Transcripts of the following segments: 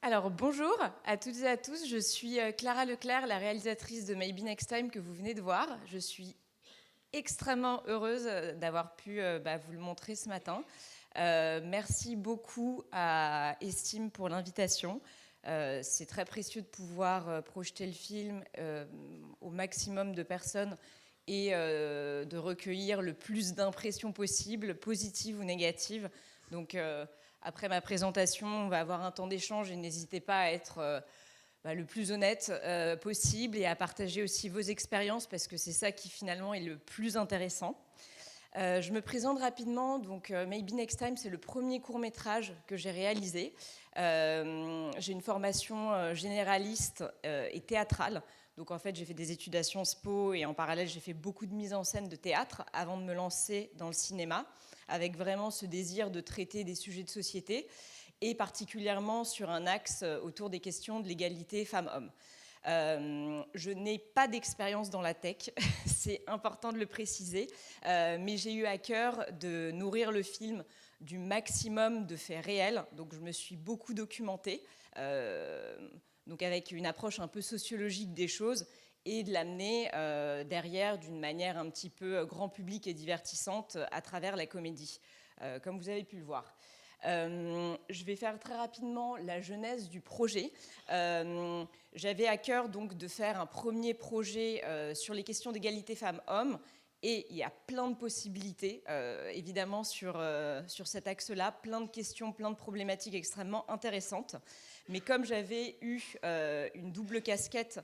Alors bonjour à toutes et à tous, je suis Clara Leclerc, la réalisatrice de Maybe Next Time que vous venez de voir. Je suis extrêmement heureuse d'avoir pu vous le montrer ce matin. Merci beaucoup à Estime pour l'invitation. C'est très précieux de pouvoir projeter le film au maximum de personnes et de recueillir le plus d'impressions possibles, positives ou négatives. Donc après ma présentation, on va avoir un temps d'échange et n'hésitez pas à être le plus honnête possible et à partager aussi vos expériences parce que c'est ça qui finalement est le plus intéressant. Je me présente rapidement. Donc, Maybe Next Time, c'est le premier court-métrage que j'ai réalisé. J'ai une formation généraliste et théâtrale. Donc, en fait, j'ai fait des études à Sciences Po et en parallèle, j'ai fait beaucoup de mise en scène de théâtre avant de me lancer dans le cinéma, avec vraiment ce désir de traiter des sujets de société et particulièrement sur un axe autour des questions de l'égalité femmes-hommes. Je n'ai pas d'expérience dans la tech, c'est important de le préciser, mais j'ai eu à cœur de nourrir le film du maximum de faits réels, donc je me suis beaucoup documentée, donc avec une approche un peu sociologique des choses, et de l'amener derrière d'une manière un petit peu grand public et divertissante à travers la comédie, comme vous avez pu le voir. Je vais faire très rapidement la genèse du projet. J'avais à cœur donc de faire un premier projet sur les questions d'égalité femmes-hommes. Et il y a plein de possibilités, évidemment, sur cet axe-là, plein de questions, plein de problématiques extrêmement intéressantes. Mais comme j'avais eu une double casquette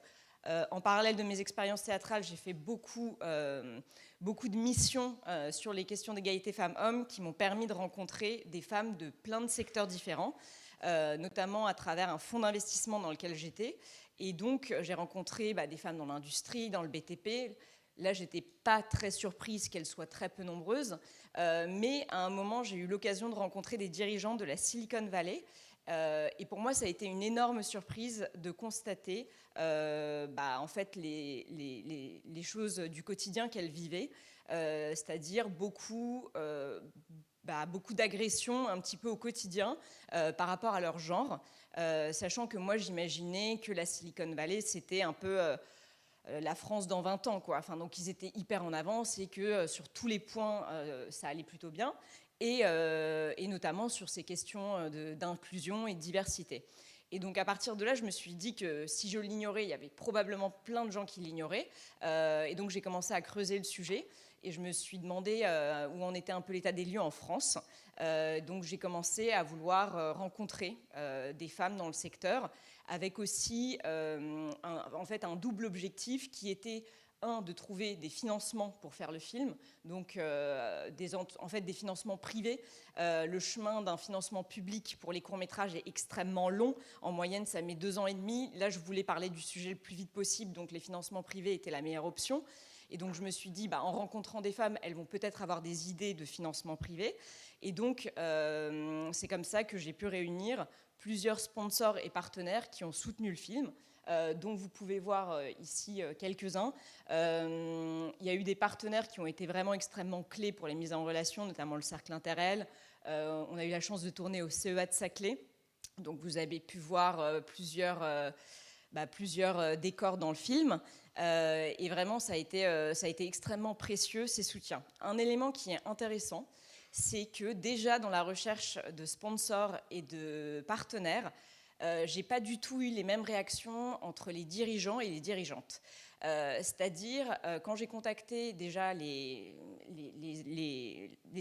en parallèle de mes expériences théâtrales, j'ai fait beaucoup de missions sur les questions d'égalité femmes-hommes qui m'ont permis de rencontrer des femmes de plein de secteurs différents, notamment à travers un fonds d'investissement dans lequel j'étais. Et donc, j'ai rencontré des femmes dans l'industrie, dans le BTP. Là, j'étais pas très surprise qu'elles soient très peu nombreuses, mais à un moment, j'ai eu l'occasion de rencontrer des dirigeants de la Silicon Valley. Et pour moi, ça a été une énorme surprise de constater en fait les choses du quotidien qu'elles vivaient, c'est-à-dire beaucoup d'agressions un petit peu au quotidien par rapport à leur genre, sachant que moi j'imaginais que la Silicon Valley c'était un peu la France dans 20 ans, quoi. Enfin, donc ils étaient hyper en avance et que sur tous les points ça allait plutôt bien, et notamment sur ces questions d'inclusion et de diversité. Et donc à partir de là, je me suis dit que si je l'ignorais, il y avait probablement plein de gens qui l'ignoraient. Et donc j'ai commencé à creuser le sujet et je me suis demandé où en était un peu l'état des lieux en France. Donc j'ai commencé à vouloir rencontrer des femmes dans le secteur, avec aussi en fait un double objectif qui était de trouver des financements pour faire le film, donc en fait des financements privés. Le chemin d'un financement public pour les courts-métrages est extrêmement long. En moyenne, ça met 2 ans et demi. Là, je voulais parler du sujet le plus vite possible, donc les financements privés étaient la meilleure option. Et donc, je me suis dit, en rencontrant des femmes, elles vont peut-être avoir des idées de financement privé. Et donc, c'est comme ça que j'ai pu réunir plusieurs sponsors et partenaires qui ont soutenu le film, dont vous pouvez voir ici quelques-uns. Il y a eu des partenaires qui ont été vraiment extrêmement clés pour les mises en relation, notamment le Cercle Interrel. On a eu la chance de tourner au CEA de Saclay. Donc vous avez pu voir plusieurs décors dans le film. Et vraiment, ça a été extrêmement précieux, ces soutiens. Un élément qui est intéressant, c'est que déjà dans la recherche de sponsors et de partenaires, j'ai pas du tout eu les mêmes réactions entre les dirigeants et les dirigeantes. C'est-à-dire, quand j'ai contacté déjà les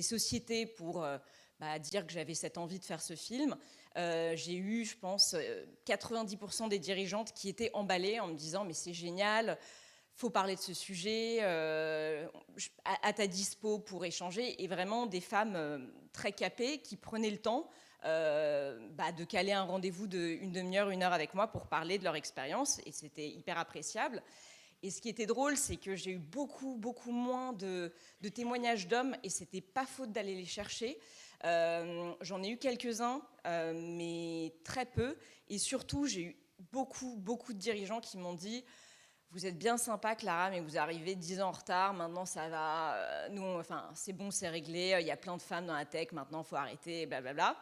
sociétés pour dire que j'avais cette envie de faire ce film, j'ai eu, je pense, 90% des dirigeantes qui étaient emballées en me disant « mais c'est génial, faut parler de ce sujet, à ta dispo pour échanger », et vraiment des femmes très capées qui prenaient le temps de caler un rendez-vous d'une demi-heure, 1 heure avec moi pour parler de leur expérience, et c'était hyper appréciable. Et ce qui était drôle, c'est que j'ai eu beaucoup moins de témoignages d'hommes, et c'était pas faute d'aller les chercher. J'en ai eu quelques-uns, mais très peu, et surtout j'ai eu beaucoup de dirigeants qui m'ont dit « vous êtes bien sympa Clara, mais vous arrivez 10 ans en retard, maintenant ça va, nous, enfin, c'est bon, c'est réglé, il y a plein de femmes dans la tech, maintenant il faut arrêter, blablabla ».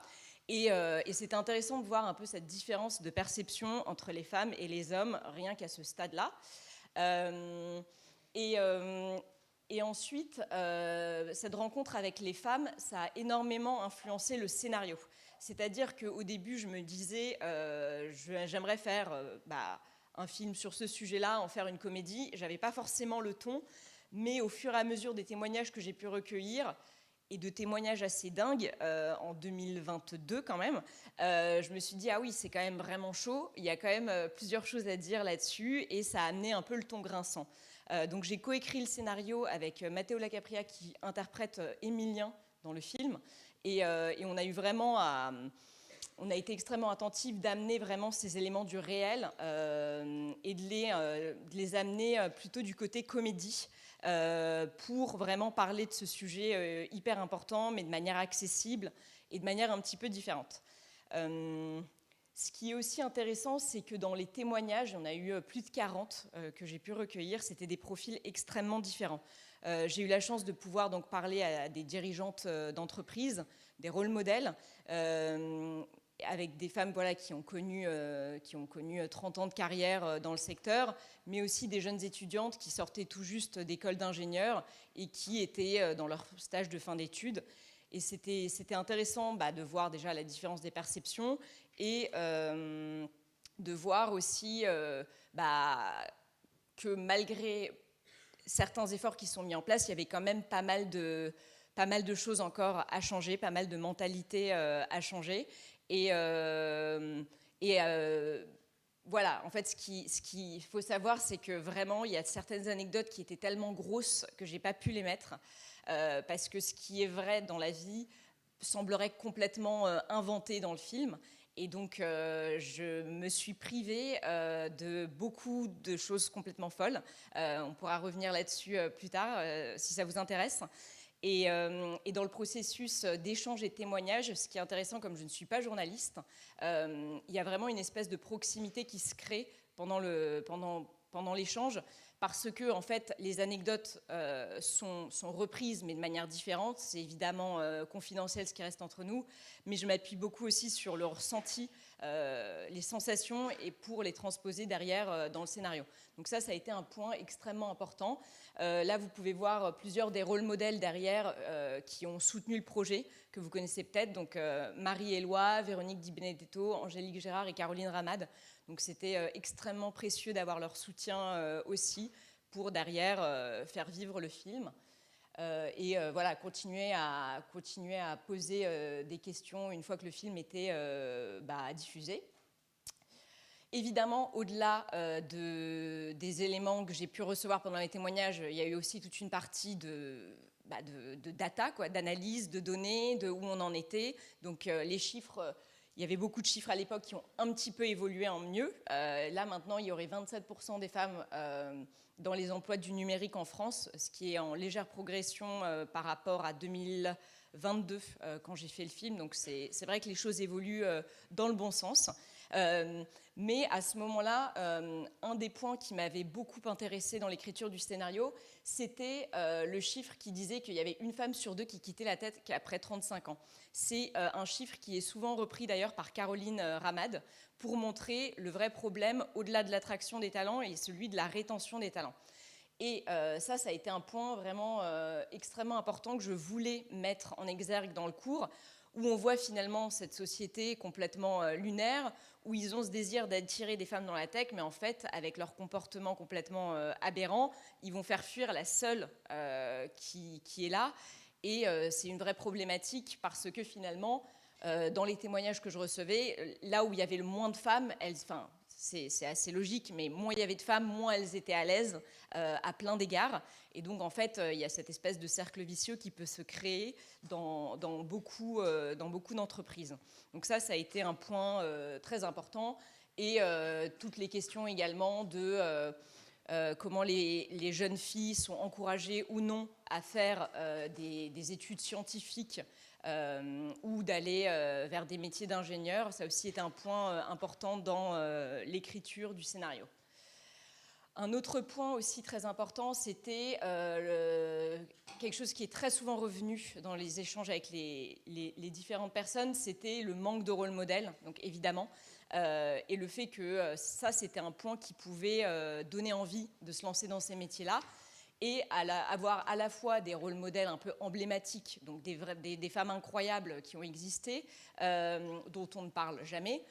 Et c'était intéressant de voir un peu cette différence de perception entre les femmes et les hommes, rien qu'à ce stade-là. Euh, et, euh, et ensuite, cette rencontre avec les femmes, ça a énormément influencé le scénario. C'est-à-dire qu'au début, je me disais, j'aimerais faire un film sur ce sujet-là, en faire une comédie. J'avais pas forcément le ton, mais au fur et à mesure des témoignages que j'ai pu recueillir, et de témoignages assez dingues en 2022 quand même, je me suis dit, ah oui, c'est quand même vraiment chaud, il y a quand même plusieurs choses à dire là-dessus, et ça a amené un peu le ton grinçant. Donc j'ai coécrit le scénario avec Matteo Lacapria qui interprète Émilien dans le film, et on a eu vraiment on a été extrêmement attentif d'amener vraiment ces éléments du réel et de les amener plutôt du côté comédie pour vraiment parler de ce sujet hyper important, mais de manière accessible et de manière un petit peu différente. Ce qui est aussi intéressant, c'est que dans les témoignages, il y en a eu plus de 40 que j'ai pu recueillir, c'était des profils extrêmement différents. J'ai eu la chance de pouvoir donc parler à des dirigeantes d'entreprises, des rôles modèles, avec des femmes voilà, qui ont connu 30 ans de carrière dans le secteur, mais aussi des jeunes étudiantes qui sortaient tout juste d'école d'ingénieurs et qui étaient dans leur stage de fin d'études. Et c'était intéressant de voir déjà la différence des perceptions et de voir aussi que malgré certains efforts qui sont mis en place, il y avait quand même pas mal de choses encore à changer, pas mal de mentalités à changer. Et voilà, en fait, ce qu'il faut savoir, c'est que vraiment, il y a certaines anecdotes qui étaient tellement grosses que j'ai pas pu les mettre, parce que ce qui est vrai dans la vie semblerait complètement inventé dans le film. Et donc, je me suis privée de beaucoup de choses complètement folles. On pourra revenir là-dessus plus tard, si ça vous intéresse. Et dans le processus d'échange et de témoignage, ce qui est intéressant, comme je ne suis pas journaliste, il y a vraiment une espèce de proximité qui se crée pendant l'échange, parce que en fait, les anecdotes sont reprises, mais de manière différente. C'est évidemment confidentiel ce qui reste entre nous, mais je m'appuie beaucoup aussi sur le ressenti, les sensations, et pour les transposer derrière dans le scénario. Donc ça a été un point extrêmement important. Là, vous pouvez voir plusieurs des rôles modèles derrière qui ont soutenu le projet, que vous connaissez peut-être. Donc Marie Éloi, Véronique Di Benedetto, Angélique Gérard et Caroline Ramade. Donc c'était extrêmement précieux d'avoir leur soutien aussi pour derrière faire vivre le film. Voilà, continuer à poser des questions une fois que le film était diffusé. Évidemment, au-delà des éléments que j'ai pu recevoir pendant les témoignages, il y a eu aussi toute une partie de data, d'analyse, de données, de où on en était. Donc les chiffres, il y avait beaucoup de chiffres à l'époque qui ont un petit peu évolué en mieux. Là, maintenant, il y aurait 27% des femmes dans les emplois du numérique en France, ce qui est en légère progression par rapport à 2022 quand j'ai fait le film. Donc c'est vrai que les choses évoluent dans le bon sens. Mais à ce moment-là, un des points qui m'avait beaucoup intéressé dans l'écriture du scénario, c'était le chiffre qui disait qu'il y avait une femme sur deux qui quittait la tête après 35 ans. C'est un chiffre qui est souvent repris d'ailleurs par Caroline Ramade pour montrer le vrai problème au-delà de l'attraction des talents et celui de la rétention des talents. Et ça a été un point vraiment extrêmement important que je voulais mettre en exergue dans le cours, où on voit finalement cette société complètement lunaire, où ils ont ce désir d'attirer des femmes dans la tech, mais en fait, avec leur comportement complètement aberrant, ils vont faire fuir la seule qui est là. Et c'est une vraie problématique parce que finalement, dans les témoignages que je recevais, là où il y avait le moins de femmes, c'est assez logique, mais moins il y avait de femmes, moins elles étaient à l'aise à plein d'égards. Et donc, en fait, il y a cette espèce de cercle vicieux qui peut se créer dans beaucoup d'entreprises. Donc ça a été un point très important. Et toutes les questions également de comment les jeunes filles sont encouragées ou non à faire des études scientifiques ou d'aller vers des métiers d'ingénieur. Ça aussi est un point important dans l'écriture du scénario. Un autre point aussi très important, c'était quelque chose qui est très souvent revenu dans les échanges avec les différentes personnes, c'était le manque de rôle modèle, donc évidemment, et le fait que ça, c'était un point qui pouvait donner envie de se lancer dans ces métiers-là, et avoir à la fois des rôles modèles un peu emblématiques, donc des femmes incroyables qui ont existé, dont on ne parle jamais.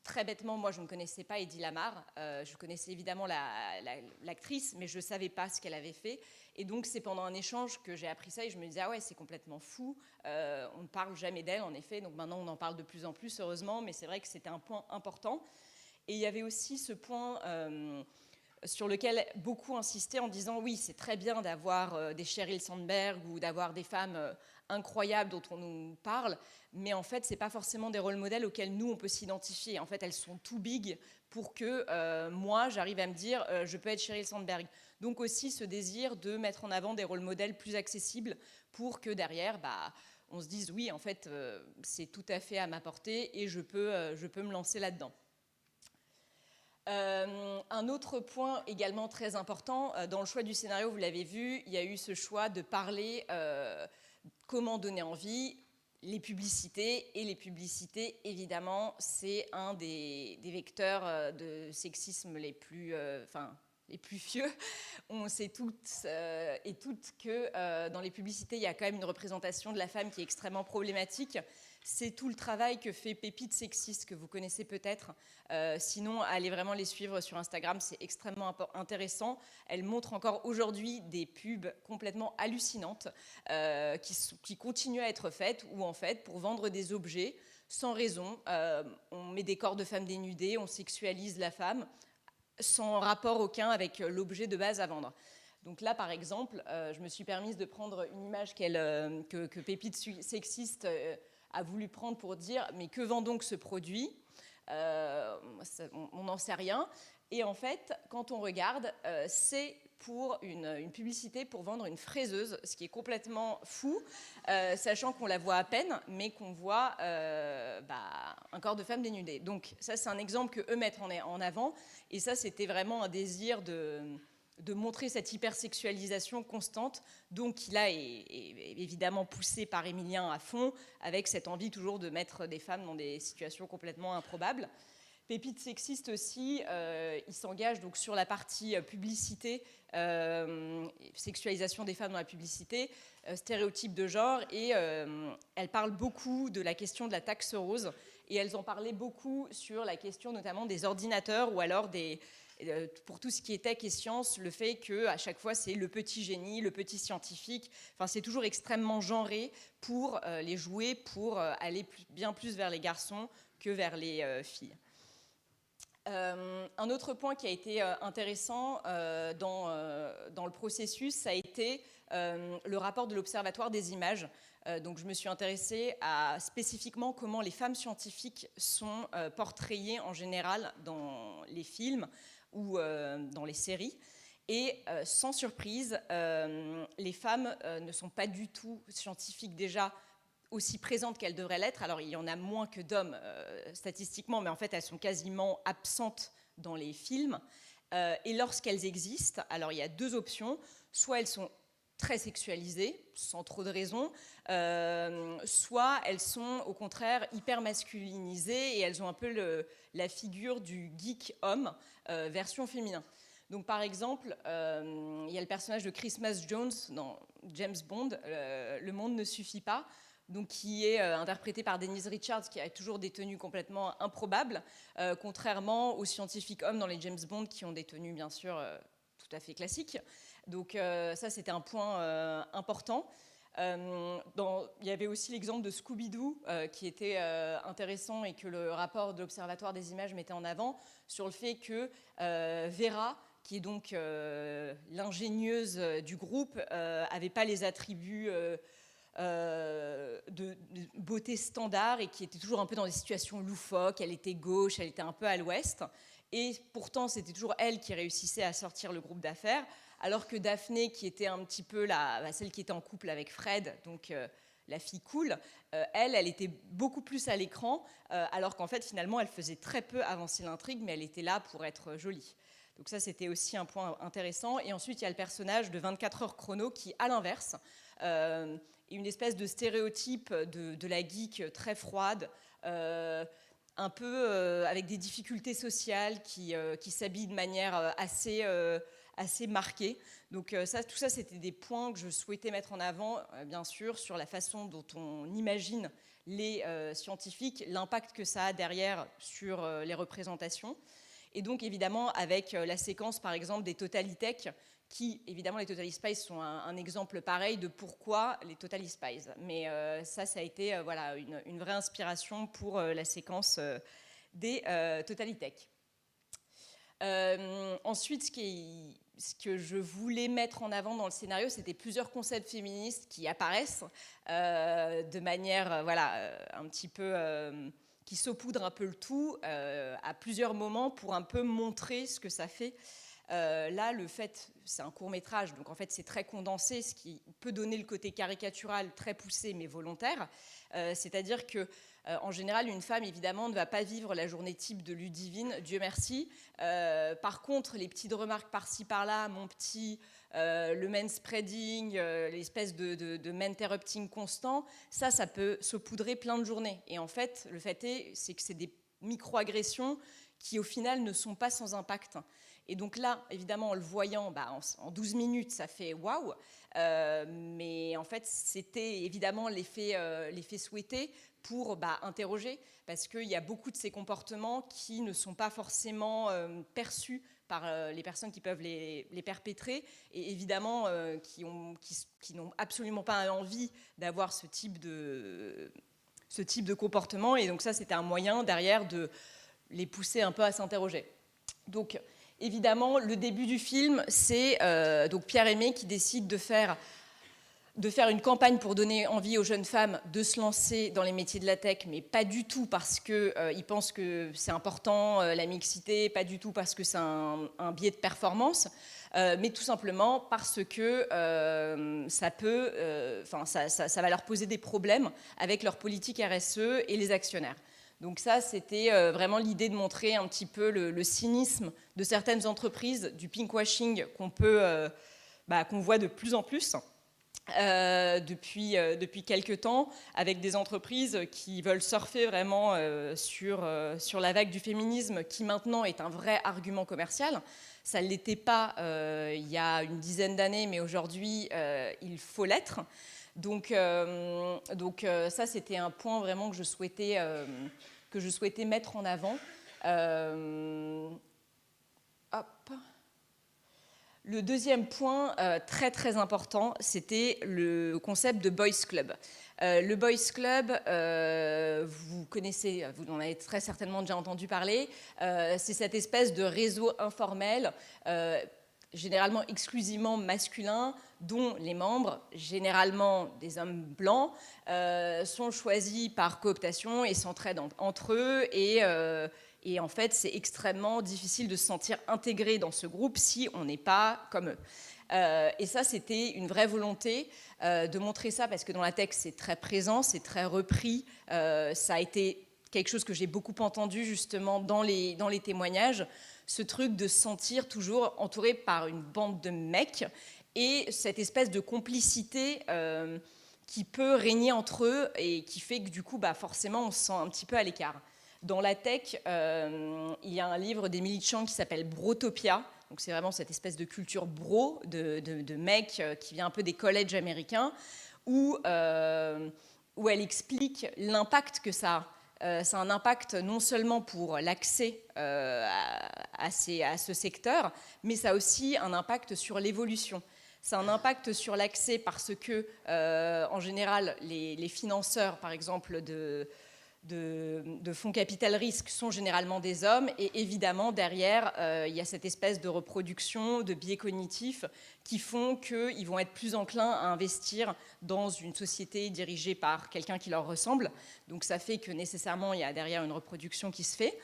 Très bêtement, moi, je ne connaissais pas Hedy Lamarr. Je connaissais évidemment l'actrice, mais je ne savais pas ce qu'elle avait fait. Et donc, c'est pendant un échange que j'ai appris ça et je me disais, ah ouais, c'est complètement fou. On ne parle jamais d'elle, en effet. Donc maintenant, on en parle de plus en plus, heureusement. Mais c'est vrai que c'était un point important. Et il y avait aussi ce point sur lequel beaucoup insistaient en disant, oui, c'est très bien d'avoir des Sheryl Sandberg ou d'avoir des femmes incroyables dont on nous parle, mais en fait, ce n'est pas forcément des rôles modèles auxquels nous, on peut s'identifier. En fait, elles sont too big pour que moi, j'arrive à me dire, je peux être Sheryl Sandberg. Donc aussi ce désir de mettre en avant des rôles modèles plus accessibles pour que derrière, on se dise, oui, en fait, c'est tout à fait à ma portée et je peux me lancer là-dedans. Un autre point également très important, dans le choix du scénario, vous l'avez vu, il y a eu ce choix de parler comment donner envie, les publicités. Et les publicités, évidemment, c'est un des vecteurs de sexisme les plus fieux. On sait toutes et toutes que dans les publicités, il y a quand même une représentation de la femme qui est extrêmement problématique. C'est tout le travail que fait Pépites Sexistes, que vous connaissez peut-être. Sinon, allez vraiment les suivre sur Instagram, c'est extrêmement intéressant. Elles montrent encore aujourd'hui des pubs complètement hallucinantes qui continuent à être faites, où en fait, pour vendre des objets, sans raison, on met des corps de femmes dénudées, on sexualise la femme, sans rapport aucun avec l'objet de base à vendre. Donc là, par exemple, je me suis permise de prendre une image que Pépites Sexistes a voulu prendre pour dire « mais que vend donc ce produit ?» On n'en sait rien. Et en fait, quand on regarde, c'est pour une publicité pour vendre une fraiseuse, ce qui est complètement fou, sachant qu'on la voit à peine, mais qu'on voit un corps de femme dénudée. Donc ça, c'est un exemple qu'eux mettent en avant. Et ça, c'était vraiment un désir de montrer cette hypersexualisation constante, donc qui là est évidemment poussée par Émilien à fond, avec cette envie toujours de mettre des femmes dans des situations complètement improbables. Pépites Sexistes aussi, il s'engage donc sur la partie publicité, sexualisation des femmes dans la publicité, stéréotypes de genre, et elle parle beaucoup de la question de la taxe rose, et elles en parlaient beaucoup sur la question notamment des ordinateurs, ou alors pour tout ce qui est tech et science, le fait qu'à chaque fois, c'est le petit génie, le petit scientifique. Enfin, c'est toujours extrêmement genré pour les jouets, pour aller bien plus vers les garçons que vers les filles. Un autre point qui a été intéressant dans le processus, ça a été le rapport de l'Observatoire des images. Donc je me suis intéressée à spécifiquement comment les femmes scientifiques sont portrayées en général dans les films ou dans les séries. Et sans surprise, les femmes ne sont pas du tout scientifiques déjà aussi présentes qu'elles devraient l'être. Alors il y en a moins que d'hommes statistiquement, mais en fait elles sont quasiment absentes dans les films. Et lorsqu'elles existent, alors il y a deux options. Soit elles sont très sexualisées, sans trop de raison, soit elles sont au contraire hyper masculinisées et elles ont un peu la figure du geek homme, version féminin. Donc par exemple, il y a le personnage de Christmas Jones dans James Bond, Le monde ne suffit pas, donc qui est interprété par Denise Richards, qui a toujours des tenues complètement improbables, contrairement aux scientifiques hommes dans les James Bond qui ont des tenues bien sûr tout à fait classiques. Donc ça, c'était un point important. Il y avait aussi l'exemple de Scooby-Doo qui était intéressant et que le rapport de l'Observatoire des images mettait en avant sur le fait que Vera, qui est donc l'ingénieuse du groupe, n'avait pas les attributs de beauté standard et qui était toujours un peu dans des situations loufoques. Elle était gauche, elle était un peu à l'ouest. Et pourtant, c'était toujours elle qui réussissait à sortir le groupe d'affaires, alors que Daphné, qui était un petit peu celle qui était en couple avec Fred, donc la fille cool, elle était beaucoup plus à l'écran, alors qu'en fait, finalement, elle faisait très peu avancer l'intrigue, mais elle était là pour être jolie. Donc ça, c'était aussi un point intéressant. Et ensuite, il y a le personnage de 24 heures chrono qui, à l'inverse, est une espèce de stéréotype de la geek très froide, un peu avec des difficultés sociales, qui s'habille de manière assez marquée. Donc tout ça, c'était des points que je souhaitais mettre en avant, bien sûr, sur la façon dont on imagine les scientifiques, l'impact que ça a derrière sur les représentations. Et donc, évidemment, avec la séquence, par exemple, des Totalitech, qui, évidemment, les Totally Spies sont un exemple pareil de pourquoi les Totally Spies. Mais ça a été voilà, une vraie inspiration pour la séquence des Totalitech. Ensuite, ce que je voulais mettre en avant dans le scénario, c'était plusieurs concepts féministes qui apparaissent de manière, voilà, un petit peu qui saupoudrent un peu le tout à plusieurs moments pour un peu montrer ce que ça fait. Là, le fait, c'est un court-métrage, donc en fait, c'est très condensé, ce qui peut donner le côté caricatural très poussé, mais volontaire. C'est-à-dire que en général, une femme, évidemment, ne va pas vivre la journée type de Ludivine, Dieu merci. Par contre, les petites remarques par-ci, par-là, mon petit, le manspreading, l'espèce de interrupting constant, ça peut saupoudrer plein de journées. Et en fait, le fait c'est que c'est des micro-agressions qui, au final, ne sont pas sans impact. Et donc là, évidemment, en le voyant, en 12 minutes, ça fait waouh. Mais en fait, c'était évidemment l'effet souhaité pour interroger, parce qu'il y a beaucoup de ces comportements qui ne sont pas forcément perçus par les personnes qui peuvent les perpétrer, et évidemment qui n'ont absolument pas envie d'avoir ce type de comportement. Et donc ça, c'était un moyen derrière de les pousser un peu à s'interroger. Donc évidemment, le début du film, c'est donc Pierre Aimé qui décide de faire une campagne pour donner envie aux jeunes femmes de se lancer dans les métiers de la tech, mais pas du tout parce qu'il pense que c'est important, la mixité, pas du tout parce que c'est un biais de performance, mais tout simplement parce que ça va leur poser des problèmes avec leur politique RSE et les actionnaires. Donc ça, c'était vraiment l'idée de montrer un petit peu le cynisme de certaines entreprises, du pinkwashing qu'on voit de plus en plus depuis quelques temps, avec des entreprises qui veulent surfer vraiment sur la vague du féminisme, qui maintenant est un vrai argument commercial. Ça ne l'était pas il y a une dizaine d'années, mais aujourd'hui, il faut l'être. Donc ça, c'était un point vraiment que je souhaitais mettre en avant. Le deuxième point très très important, c'était le concept de Boys Club. Le Boys Club, vous connaissez, vous en avez très certainement déjà entendu parler, c'est cette espèce de réseau informel, généralement exclusivement masculin, dont les membres, généralement des hommes blancs, sont choisis par cooptation et s'entraident entre eux, et en fait, c'est extrêmement difficile de se sentir intégré dans ce groupe si on n'est pas comme eux. Et ça, c'était une vraie volonté de montrer ça, parce que dans la tech, c'est très présent, c'est très repris. Ça a été quelque chose que j'ai beaucoup entendu justement dans les témoignages, ce truc de se sentir toujours entouré par une bande de mecs, et cette espèce de complicité qui peut régner entre eux, et qui fait que du coup, forcément, on se sent un petit peu à l'écart. Dans la tech, il y a un livre d'Emily Chang qui s'appelle Brotopia. Donc c'est vraiment cette espèce de culture bro, de mecs qui vient un peu des collèges américains, où elle explique l'impact que ça a. C'est un impact non seulement pour l'accès à ce secteur, mais ça a aussi un impact sur l'évolution. C'est un impact sur l'accès parce que, en général, les financeurs, par exemple, de fonds capital risque sont généralement des hommes, et évidemment derrière il y a cette espèce de reproduction de biais cognitifs qui font qu'ils vont être plus enclins à investir dans une société dirigée par quelqu'un qui leur ressemble. Donc ça fait que nécessairement il y a derrière une reproduction qui se fait,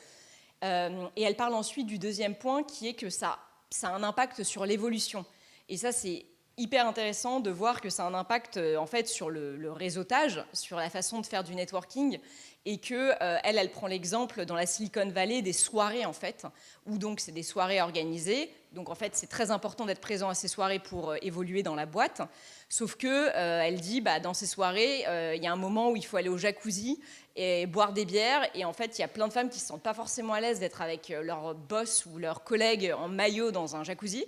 et elle parle ensuite du deuxième point, qui est que ça a un impact sur l'évolution. Et ça, c'est hyper intéressant de voir que ça a un impact en fait sur le réseautage, sur la façon de faire du networking, et que elle prend l'exemple dans la Silicon Valley des soirées en fait, où donc c'est des soirées organisées. Donc en fait c'est très important d'être présent à ces soirées pour évoluer dans la boîte. Sauf que elle dit dans ces soirées il y a un moment où il faut aller au jacuzzi et boire des bières, et en fait il y a plein de femmes qui se sentent pas forcément à l'aise d'être avec leur boss ou leurs collègues en maillot dans un jacuzzi,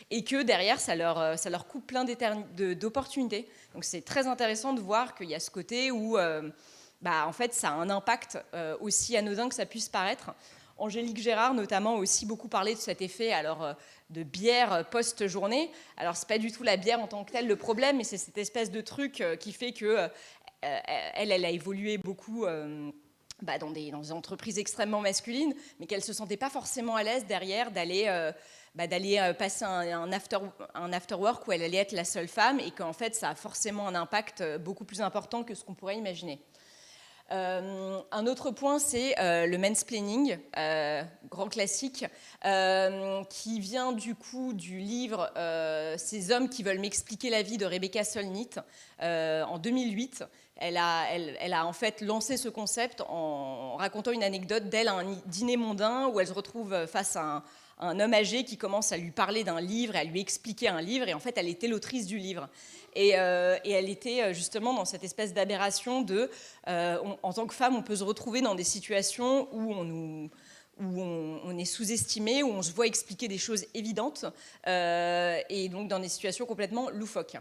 et que derrière ça leur coupe plein d'opportunités. Donc c'est très intéressant de voir qu'il y a ce côté où en fait ça a un impact aussi anodin que ça puisse paraître. Angélique Gérard notamment a aussi beaucoup parlé de cet effet de bière post-journée. Alors c'est pas du tout la bière en tant que telle le problème, mais c'est cette espèce de truc qui fait que elle a évolué beaucoup dans des entreprises extrêmement masculines, mais qu'elle ne se sentait pas forcément à l'aise derrière d'aller passer un after work où elle allait être la seule femme, et qu'en fait ça a forcément un impact beaucoup plus important que ce qu'on pourrait imaginer. Un autre point, c'est le mansplaining, grand classique, qui vient du coup du livre Ces hommes qui veulent m'expliquer la vie de Rebecca Solnit en 2008. Elle a en fait lancé ce concept en racontant une anecdote d'elle à un dîner mondain où elle se retrouve face à un homme âgé qui commence à lui parler d'un livre et à lui expliquer un livre, et en fait elle était l'autrice du livre. Et elle était justement dans cette espèce d'aberration en tant que femme, on peut se retrouver dans des situations où on est sous-estimé, où on se voit expliquer des choses évidentes, et donc dans des situations complètement loufoques.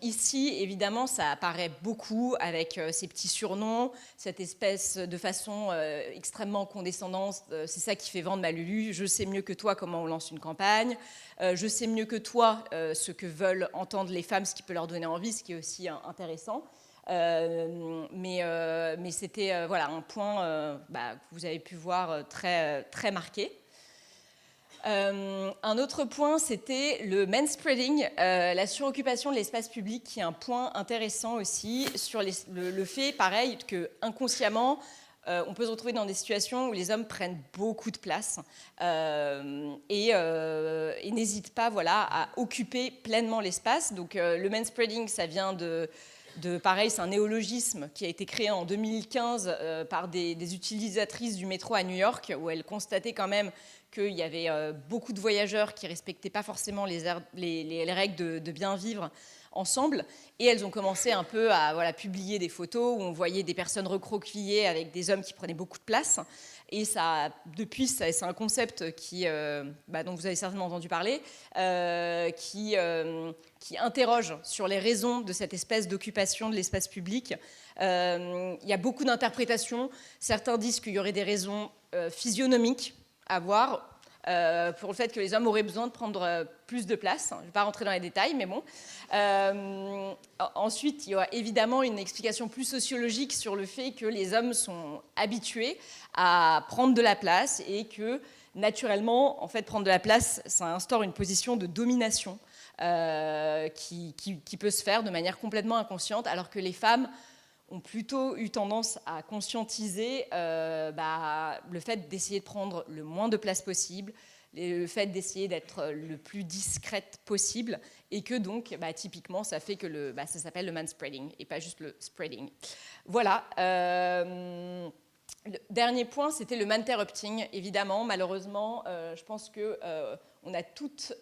Ici, évidemment, ça apparaît beaucoup avec ces petits surnoms, cette espèce de façon extrêmement condescendante. C'est ça qui fait vendre ma Lulu. Je sais mieux que toi comment on lance une campagne. Je sais mieux que toi ce que veulent entendre les femmes, ce qui peut leur donner envie, ce qui est aussi intéressant. Mais c'était un point que vous avez pu voir très, très marqué. Un autre point, c'était le manspreading, la suroccupation de l'espace public, qui est un point intéressant aussi sur le fait, pareil, que inconsciemment, on peut se retrouver dans des situations où les hommes prennent beaucoup de place et n'hésitent pas à occuper pleinement l'espace. Donc le manspreading, ça vient pareil, c'est un néologisme qui a été créé en 2015 par des utilisatrices du métro à New York, où elles constataient quand même qu'il y avait beaucoup de voyageurs qui ne respectaient pas forcément les règles de bien vivre ensemble. Et elles ont commencé un peu à publier des photos où on voyait des personnes recroquevillées avec des hommes qui prenaient beaucoup de place. Et depuis, c'est un concept dont vous avez certainement entendu parler, qui interroge sur les raisons de cette espèce d'occupation de l'espace public. Il y a beaucoup d'interprétations. Certains disent qu'il y aurait des raisons physionomiques à voir pour le fait que les hommes auraient besoin de prendre plus de place. Je ne vais pas rentrer dans les détails, mais bon. Ensuite, il y a évidemment une explication plus sociologique sur le fait que les hommes sont habitués à prendre de la place, et que naturellement, en fait, prendre de la place, ça instaure une position de domination qui peut se faire de manière complètement inconsciente, alors que les femmes ont plutôt eu tendance à conscientiser le fait d'essayer de prendre le moins de place possible, le fait d'essayer d'être le plus discrète possible, et que donc typiquement ça fait que ça s'appelle le manspreading et pas juste le spreading. Voilà. Le dernier point, c'était le manterrupting. Évidemment, malheureusement, je pense qu'on a toutes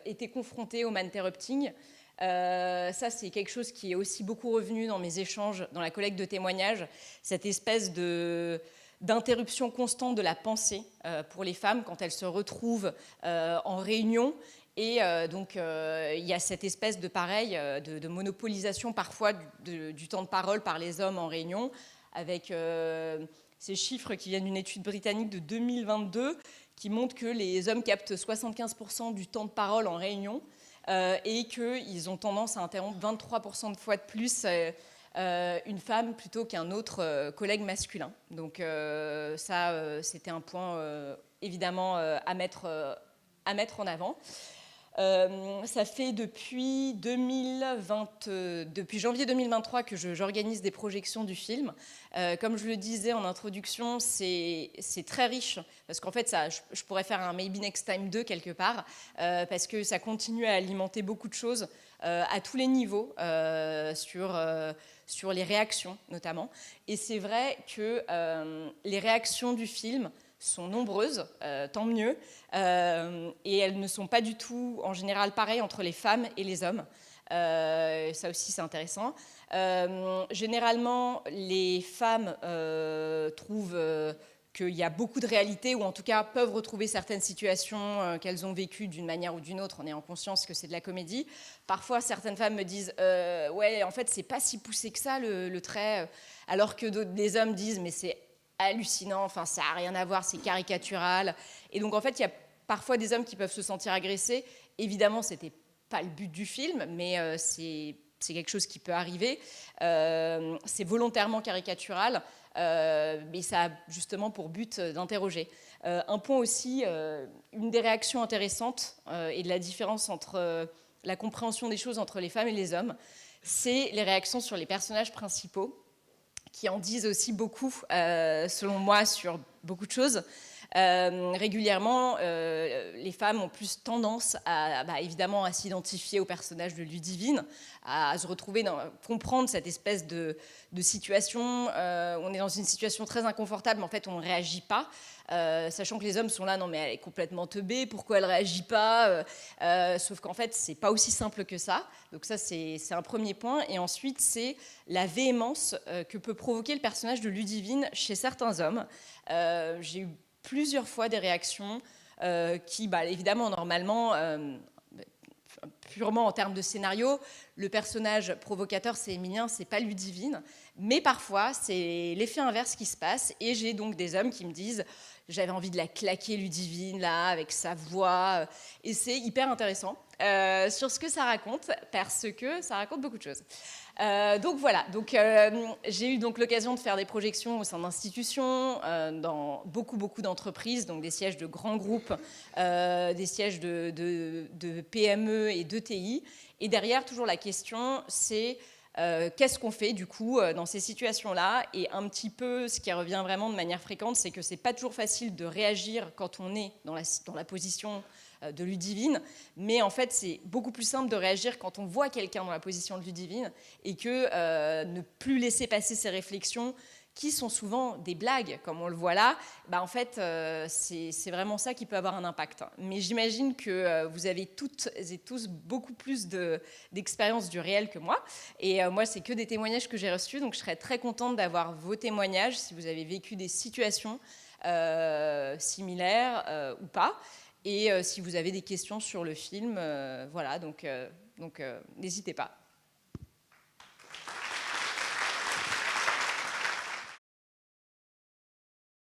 été confrontées au manterrupting. Ça, c'est quelque chose qui est aussi beaucoup revenu dans mes échanges, dans la collecte de témoignages, cette espèce d'interruption constante de la pensée pour les femmes quand elles se retrouvent en réunion. Et donc, il y a cette espèce de monopolisation parfois du temps de parole par les hommes en réunion, avec ces chiffres qui viennent d'une étude britannique de 2022 qui montrent que les hommes captent 75% du temps de parole en réunion, et qu'ils ont tendance à interrompre 23% de fois de plus une femme plutôt qu'un autre collègue masculin. Donc ça, c'était un point évidemment à mettre en avant. Ça fait depuis janvier 2023 que j'organise des projections du film. Comme je le disais en introduction, c'est très riche, parce qu'en fait, je pourrais faire un Maybe Next Time 2 quelque part, parce que ça continue à alimenter beaucoup de choses à tous les niveaux, sur les réactions notamment. Et c'est vrai que les réactions du film sont nombreuses, tant mieux, et elles ne sont pas du tout en général pareilles entre les femmes et les hommes. Ça aussi c'est intéressant. Généralement les femmes trouvent qu'il y a beaucoup de réalité, ou en tout cas peuvent retrouver certaines situations qu'elles ont vécues d'une manière ou d'une autre en ayant conscience que c'est de la comédie. Parfois certaines femmes me disent ouais, en fait c'est pas si poussé que ça le trait, alors que des hommes disent mais c'est hallucinant, enfin ça n'a rien à voir, c'est caricatural. Et donc en fait il y a parfois des hommes qui peuvent se sentir agressés. Évidemment c'était pas le but du film, mais c'est quelque chose qui peut arriver. C'est volontairement caricatural, mais ça a justement pour but d'interroger. Un point aussi, une des réactions intéressantes et de la différence entre la compréhension des choses entre les femmes et les hommes, c'est les réactions sur les personnages principaux, qui en disent aussi beaucoup, selon moi, sur beaucoup de choses. Régulièrement, les femmes ont plus tendance évidemment à s'identifier au personnage de Ludivine, à se retrouver comprendre cette espèce de situation. On est dans une situation très inconfortable, mais en fait on ne réagit pas, sachant que les hommes sont là, non mais elle est complètement teubée, pourquoi elle ne réagit pas, sauf qu'en fait c'est pas aussi simple que ça. Donc ça c'est un premier point. Et ensuite c'est la véhémence que peut provoquer le personnage de Ludivine chez certains hommes. J'ai eu plusieurs fois des réactions qui, évidemment, normalement, purement en termes de scénario, le personnage provocateur, c'est Émilien, c'est pas Ludivine. Mais parfois, c'est l'effet inverse qui se passe. Et j'ai donc des hommes qui me disent « j'avais envie de la claquer, Ludivine, là, avec sa voix ». Et c'est hyper intéressant sur ce que ça raconte, parce que ça raconte beaucoup de choses. Donc voilà, j'ai eu donc l'occasion de faire des projections au sein d'institutions, dans beaucoup d'entreprises, donc des sièges de grands groupes, des sièges de PME et d'ETI. Et derrière, toujours la question, c'est qu'est-ce qu'on fait du coup dans ces situations-là? Et un petit peu, ce qui revient vraiment de manière fréquente, c'est que c'est pas toujours facile de réagir quand on est dans la position de Ludivine, mais en fait c'est beaucoup plus simple de réagir quand on voit quelqu'un dans la position de Ludivine, et que ne plus laisser passer ses réflexions qui sont souvent des blagues, comme on le voit là, en fait, c'est vraiment ça qui peut avoir un impact. Mais j'imagine que vous avez toutes et tous beaucoup plus d'expérience du réel que moi. Et moi, c'est que des témoignages que j'ai reçus, donc je serais très contente d'avoir vos témoignages, si vous avez vécu des situations similaires ou pas. Et si vous avez des questions sur le film, voilà, donc n'hésitez pas.